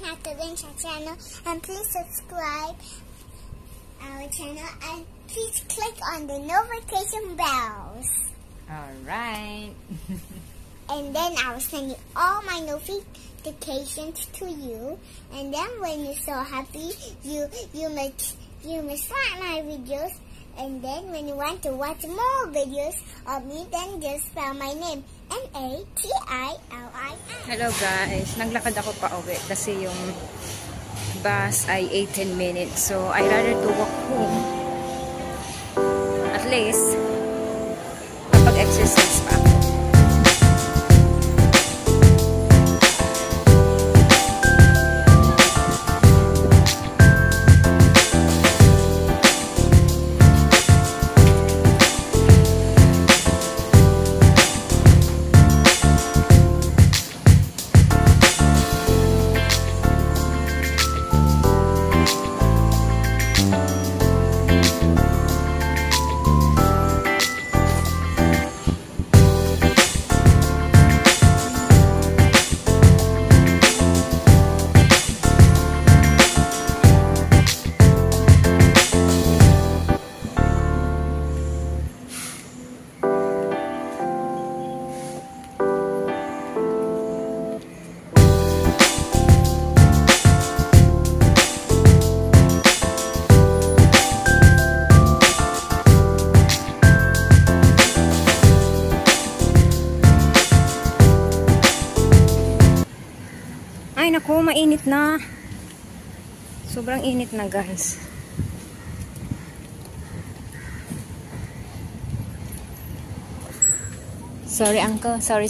Catherine channel, and please subscribe our channel and please click on the notification bells. Alright. And then I will send you all my notifications to you. And then when you're so happy, you must like my videos. And then when you want to watch more videos of me, then just spell my name. Natili. Hello guys, naglakad ako pa uwi kasi yung bus ay 18 minutes. So I rather to walk home. At least, kapag-exercise pa ako. Ay naku, mainit na. Sobrang init na guys. Sorry uncle, sorry.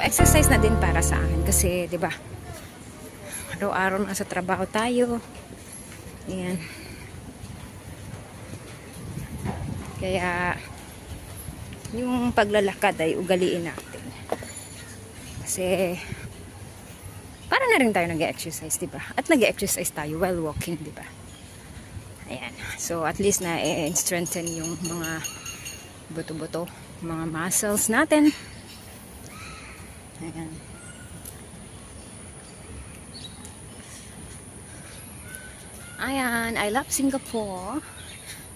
Exercise na din para sa akin kasi 'di ba? Araw-araw na sa trabaho tayo. Ayan. Kaya yung paglalakad ay ugaliin natin. Kasi para na rin tayo nag-exercise, 'di ba? At nag-exercise tayo while walking, 'di ba? Ayan. So at least na strengthen yung mga buto-buto, mga muscles natin. Ayan. Ayan, I love Singapore.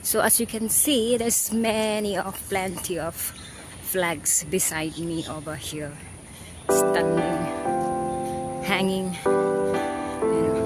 So as you can see, there's plenty of flags beside me over here. Standing, hanging. You know.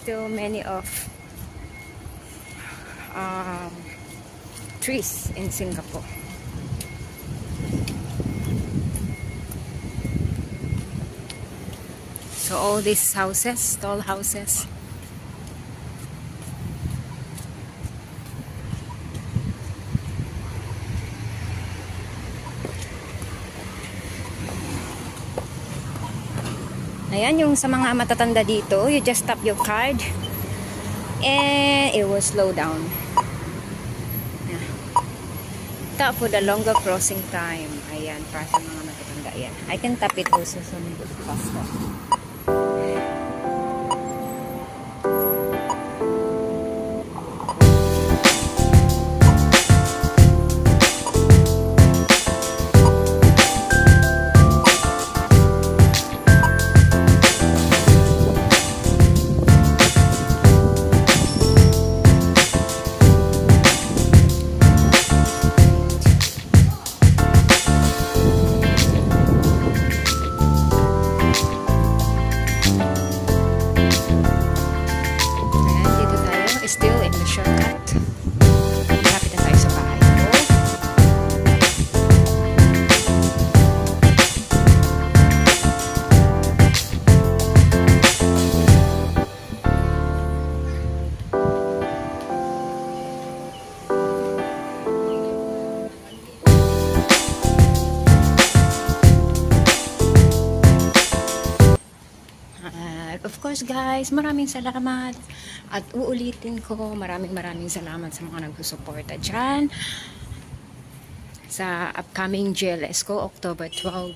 Still many of trees in Singapore. So all these houses, tall houses. Ayan, yung sa mga matatanda dito, you just tap your card and it will slow down. tap for the longer crossing time. Ayan, para sa mga matatanda. Ayan. I can tap it also so faster. Still in the shortcut. Malapit na tayo sa bahay ko. Of course guys, maraming salamat at uulitin ko, maraming salamat sa mga nagsusuporta dyan sa upcoming GLS ko, October 12.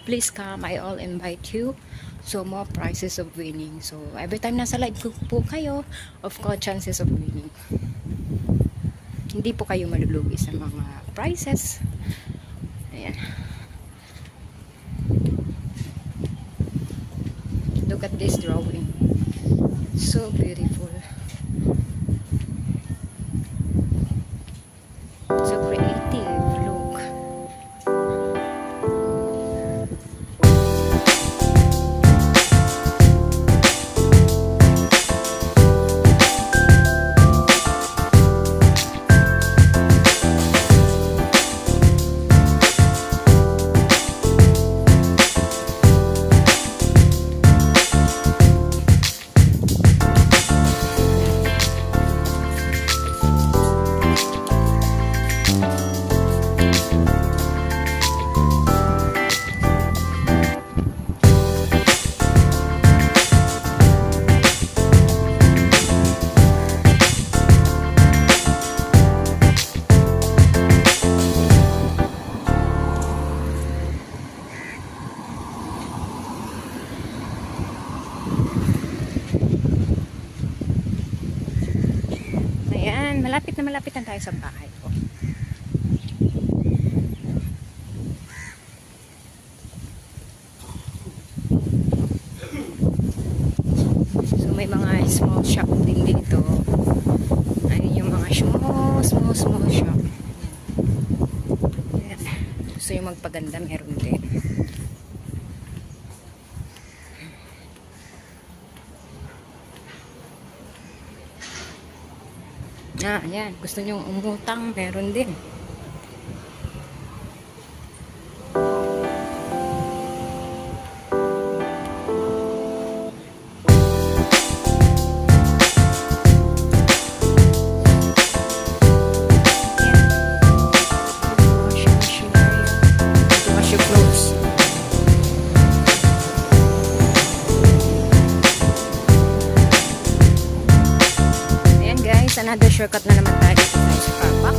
Please come, I all invite you. So more prizes of winning. So every time nasa live ko po kayo, of course chances of winning. Hindi po kayo malulugi sa mga prizes. Ayan. Look at this drawing. So beautiful. So creative. Look. Ayan, malapit na tayo sa bahay ko. So may mga small shop din dito. Ayun yung mga small shop. Ayan. Gusto yung magpaganda, meron din. Ayan. Gusto nyong umutang, meron din. Another shortcut na naman tayo dito sa car park.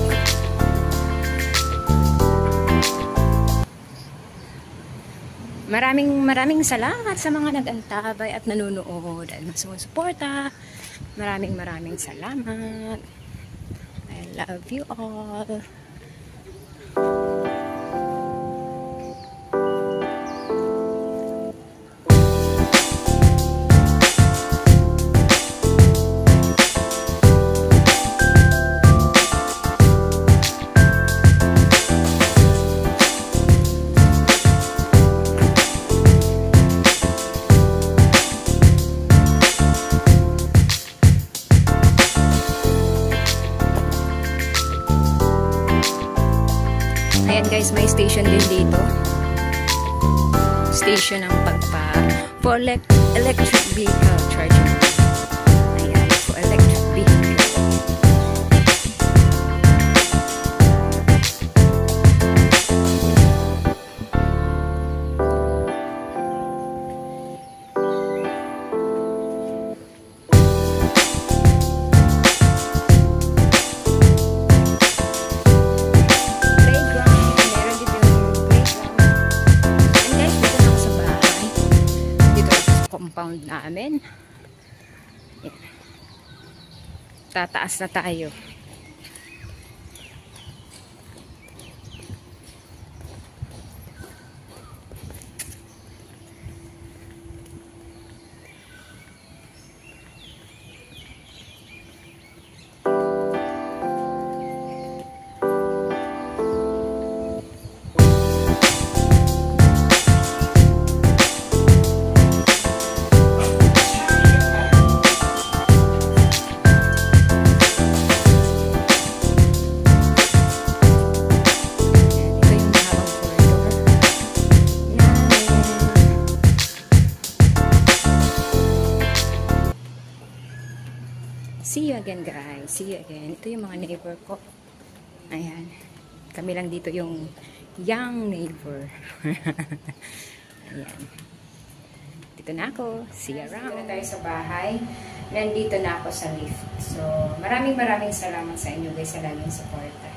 Maraming salamat sa mga nag-antabay at nanonood at sumusuporta. Maraming salamat. I love you all. Ayan guys, may station din dito. Station ng for electric vehicle charging. Ayan, for electric vehicle. compound namin. Yan. Tataas na tayo. See you again, guys. See you again. Ito yung mga neighbor ko. Ayan. Kami lang dito yung young neighbor. Ayan. Dito na ako. See you around. Dito na tayo sa bahay. Nandito na ako sa lift. So, maraming salamat sa inyo guys sa laging support.